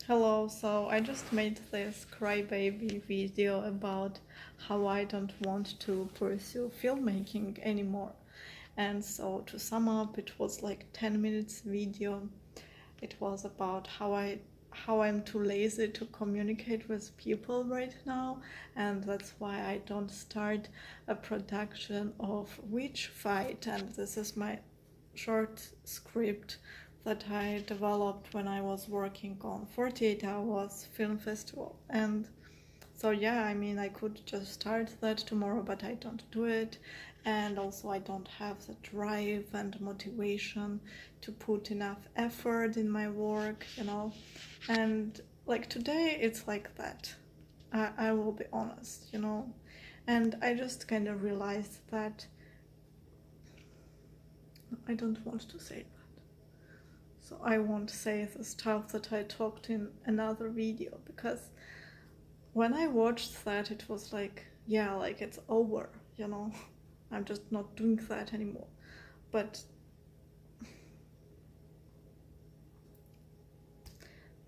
Hello, so I just made this crybaby video about how I don't want to pursue filmmaking anymore. And so to sum up, it was like 10 minutes video. It was about how I'm too lazy to communicate with people right now, and that's why I don't start a production of Witch Fight. And this is my short script that I developed when I was working on 48 Hours Film Festival. And so, yeah, I mean, I could just start that tomorrow, but I don't do it. And also, I don't have the drive and motivation to put enough effort in my work. And like today, it's like that. I will be honest. And I just kind of realized that I don't want to say that. So I won't say the stuff that I talked in another video, because when I watched that, it was like, yeah, like it's over. I'm just not doing that anymore. But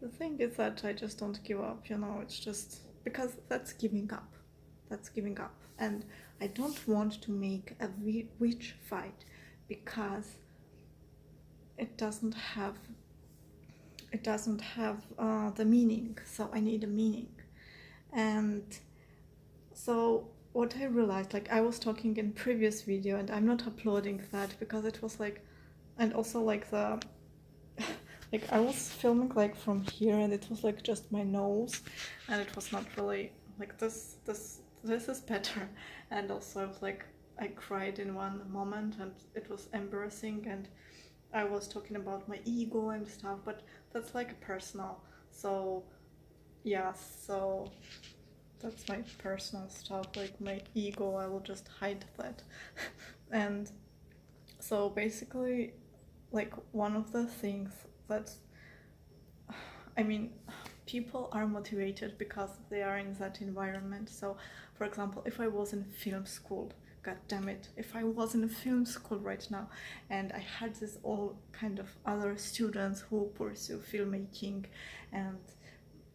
the thing is that I just don't give up. It's just because that's giving up. That's giving up. And I don't want to make a witch fight because it doesn't have the meaning. So I need a meaning. And so what I realized, like I was talking in previous video, and I'm not uploading that because it was like, and also like the like I was filming like from here, and it was like just my nose, and it was not really like this is better. And also I was like, I cried in one moment, and it was embarrassing, and I was talking about my ego and stuff, but that's like personal. So yeah, so that's my personal stuff, like my ego. I will just hide that. And so basically, like one of the things that, I mean, people are motivated because they are in that environment. So for example, if I was in film school, god damn it, if I was in a film school right now and I had this all kind of other students who pursue filmmaking, and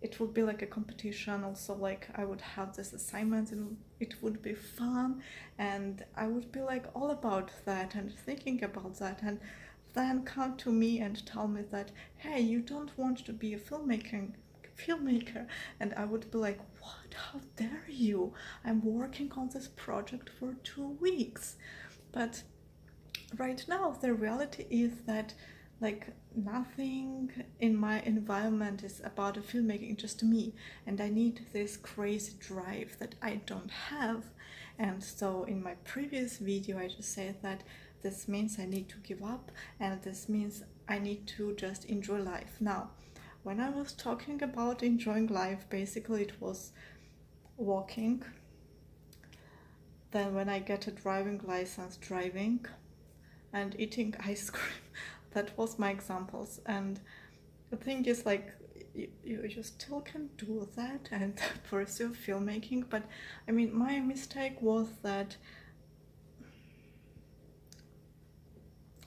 it would be like a competition also, like I would have this assignment and it would be fun, and I would be like all about that and thinking about that, and then come to me and tell me that, hey, you don't want to be a filmmaker. And I would be like, what, how dare you, I'm working on this project for 2 weeks. But right now the reality is that like nothing in my environment is about a filmmaking, just me, and I need this crazy drive that I don't have. And so in my previous video I just said that this means I need to give up, and this means I need to just enjoy life. Now when I was talking about enjoying life, basically it was walking, then when I get a driving license, driving, and eating ice cream. That was my examples. And the thing is, like, you still can do that and pursue filmmaking. But I mean, my mistake was that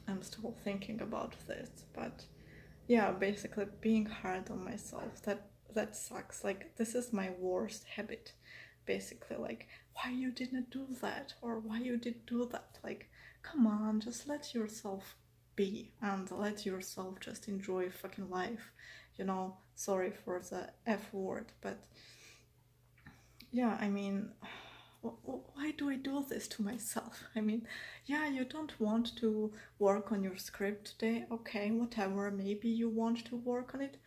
I'm still thinking about this. But yeah, basically being hard on myself, that sucks. Like, this is my worst habit, basically. Like, why you didn't do that, or why you did do that. Like, come on, just let yourself be and let yourself just enjoy fucking life. Sorry for the F word, but yeah, I mean, why do I do this to myself? I mean, yeah, you don't want to work on your script today, okay, whatever, maybe you want to work on it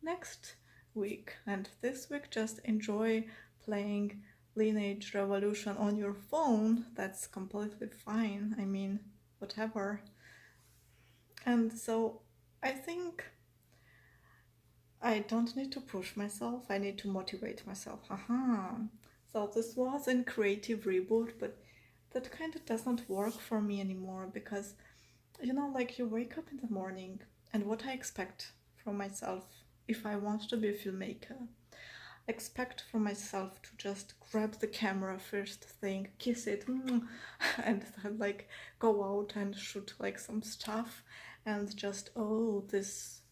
next week, and this week just enjoy playing Lineage Revolution on your phone. That's completely fine, I mean, whatever. And so I think I don't need to push myself, I need to motivate myself. So this was in creative reboot, but that kind of doesn't work for me anymore, because like you wake up in the morning, and what I expect from myself if I want to be a filmmaker, expect from myself to just grab the camera first thing, kiss it, and then like go out and shoot like some stuff, and just, oh, this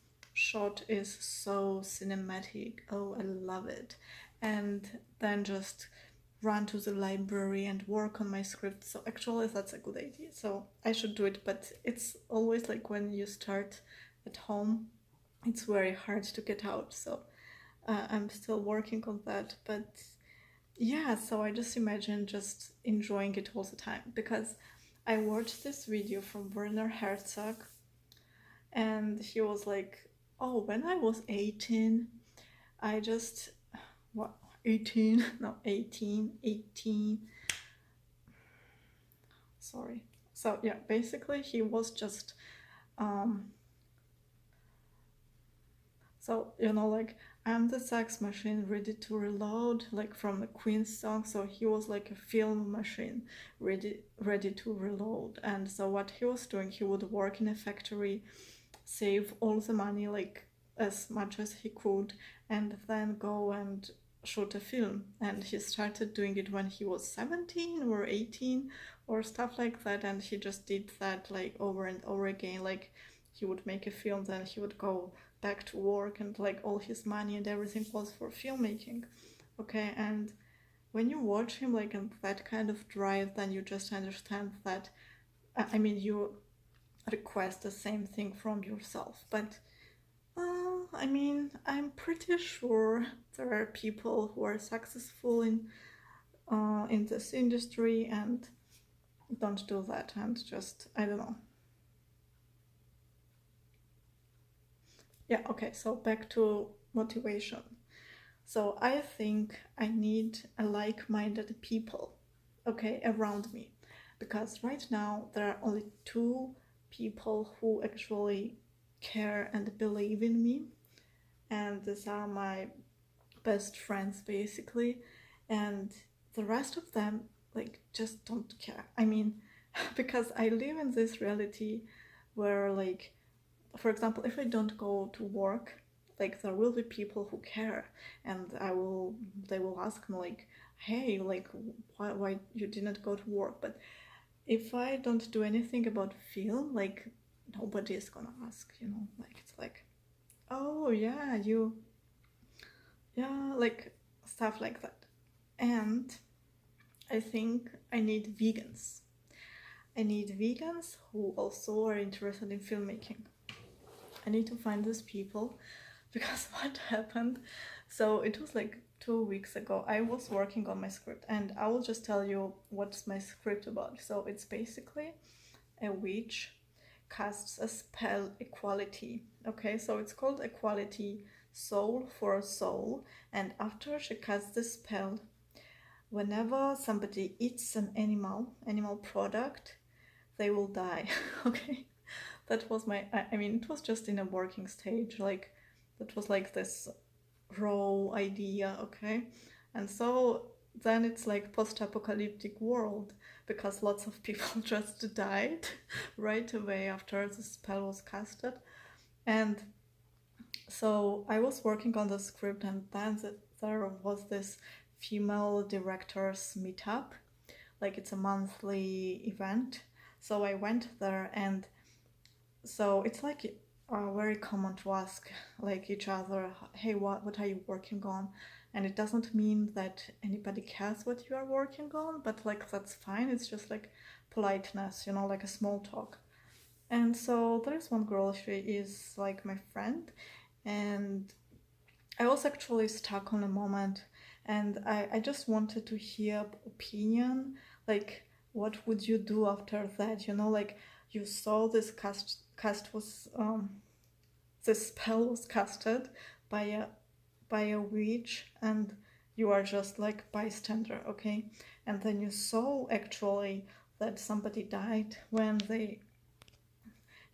shot is so cinematic. Oh, I love it. And then just run to the library and work on my script. So actually that's a good idea. So I should do it, but it's always like when you start at home, it's very hard to get out. So I'm still working on that, but yeah, so I just imagine just enjoying it all the time because I watched this video from Werner Herzog and he was like, oh, when I was 18, I just, what, 18? No, 18, sorry. So yeah, basically he was just, um, so, like, I'm the sex machine ready to reload, like from the Queen's song. So he was like a film machine ready to reload. And so what he was doing, he would work in a factory, save all the money, like as much as he could, and then go and shoot a film. And he started doing it when he was 17 or 18 or stuff like that. And he just did that like over and over again. Like he would make a film, then he would go back to work, and like all his money and everything was for filmmaking. Okay, and when you watch him like in that kind of drive, then you just understand that, I mean, you request the same thing from yourself. But I mean, I'm pretty sure there are people who are successful in this industry and don't do that, and just, I don't know. Yeah, okay, so back to motivation. So I think I need a like-minded people, okay, around me, because right now there are only two people who actually care and believe in me, and these are my best friends basically, and the rest of them like just don't care. I mean, because I live in this reality where, like, for example, if I don't go to work, like there will be people who care, and they will ask me like, hey, like why you didn't go to work. But if I don't do anything about film, like nobody is gonna ask, like it's like, oh yeah, you, yeah, like stuff like that. And I think I need vegans. I need vegans who also are interested in filmmaking. I need to find these people because what happened? So it was like 2 weeks ago. I was working on my script, and I will just tell you what's my script about. So it's basically a witch casts a spell equality. Okay, so it's called equality, soul for soul, and after she casts the spell, whenever somebody eats an animal product, they will die. Okay, that was I mean, it was just in a working stage, like that was like this raw idea. Okay, and so then it's like post-apocalyptic world because lots of people just died right away after the spell was casted. And so I was working on the script, and then there was this female directors meetup, like it's a monthly event. So I went there, and so it's like very common to ask like each other, hey, what are you working on? And it doesn't mean that anybody cares what you are working on, but like that's fine. It's just like politeness, like a small talk. And so there's one girl, she is like my friend, and I was actually stuck on a moment, and I just wanted to hear opinion, like what would you do after that? Like you saw this cast was this spell was casted by a witch, and you are just like bystander, okay? And then you saw actually that somebody died when they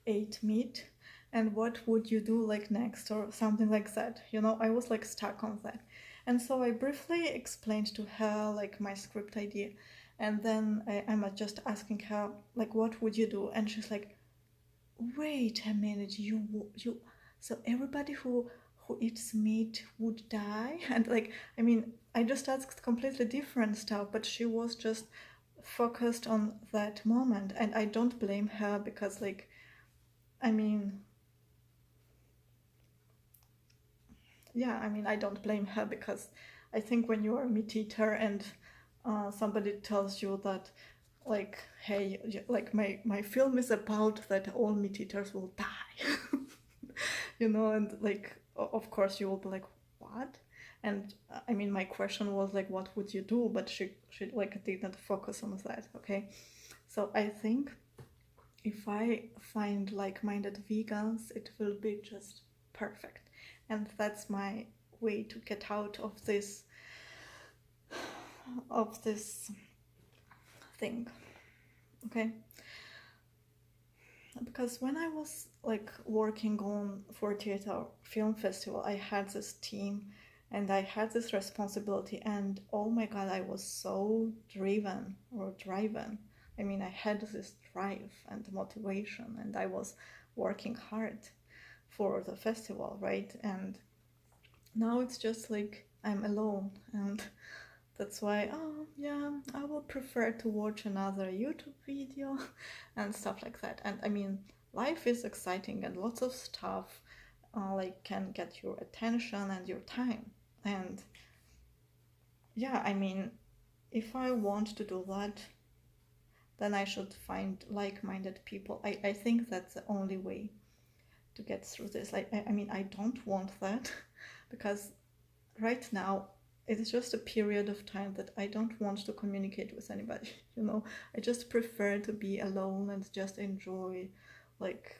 ate meat, and what would you do like next or something like that. I was like stuck on that. And so I briefly explained to her like my script idea, and then I'm just asking her like, what would you do? And she's like, wait a minute, you so everybody who eats meat would die? And like, I mean, I just asked completely different stuff, but she was just focused on that moment, and I don't blame her because, like, I mean, yeah, I mean, I don't blame her, because I think when you're a meat eater and somebody tells you that, like, hey, like my film is about that all meat eaters will die, you know, and like, of course you will be like, what? And I mean, my question was like, what would you do? But she like didn't focus on that. Okay, so I think if I find like-minded vegans, it will be just perfect. And that's my way to get out of this thing. Okay? Because when I was like working on 48 Hour Film Festival, I had this team and I had this responsibility, and oh my god, I was so driven. I mean, I had this drive and motivation, and I was working hard for the festival, right? And now it's just like I'm alone, and that's why, oh yeah, I would prefer to watch another YouTube video and stuff like that. And I mean, life is exciting and lots of stuff like can get your attention and your time. And yeah, I mean, if I want to do that, then I should find like-minded people. I think that's the only way to get through this. Like, I mean, I don't want that because right now it's just a period of time that I don't want to communicate with anybody, you know. I just prefer to be alone and just enjoy like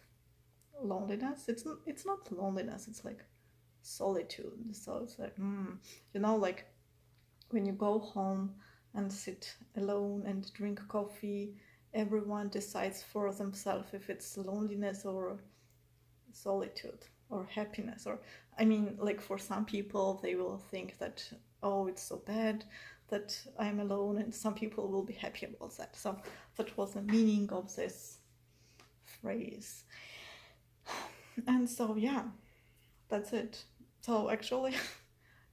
loneliness. It's not loneliness, it's like solitude. So it's like you know, like when you go home and sit alone and drink coffee, everyone decides for themselves if it's loneliness or solitude or happiness. Or I mean, like for some people they will think that, oh, it's so bad that I'm alone, and some people will be happy about that. So that was the meaning of this phrase. And so yeah, that's it. So actually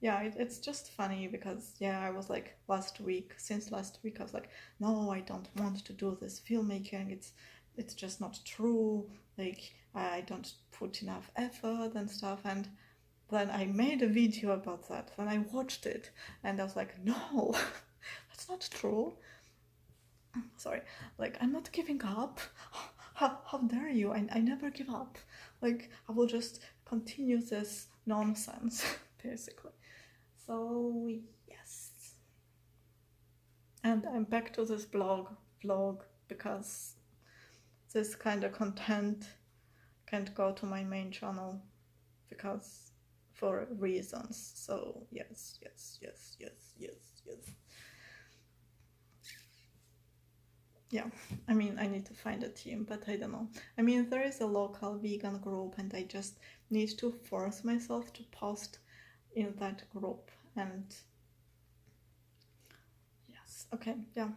yeah, it's just funny because yeah, I was like since last week I was like, no, I don't want to do this filmmaking. It's just not true. Like I don't put enough effort and stuff. And then I made a video about that. Then I watched it and I was like, no, that's not true. Sorry, like I'm not giving up. How dare you? I never give up. Like I will just continue this nonsense, basically. So yes, and I'm back to this vlog because this kind of content can't go to my main channel because for reasons. So yes. Yeah, I mean, I need to find a team, but I don't know. I mean, there is a local vegan group and I just need to force myself to post in that group. And yes, okay, yeah.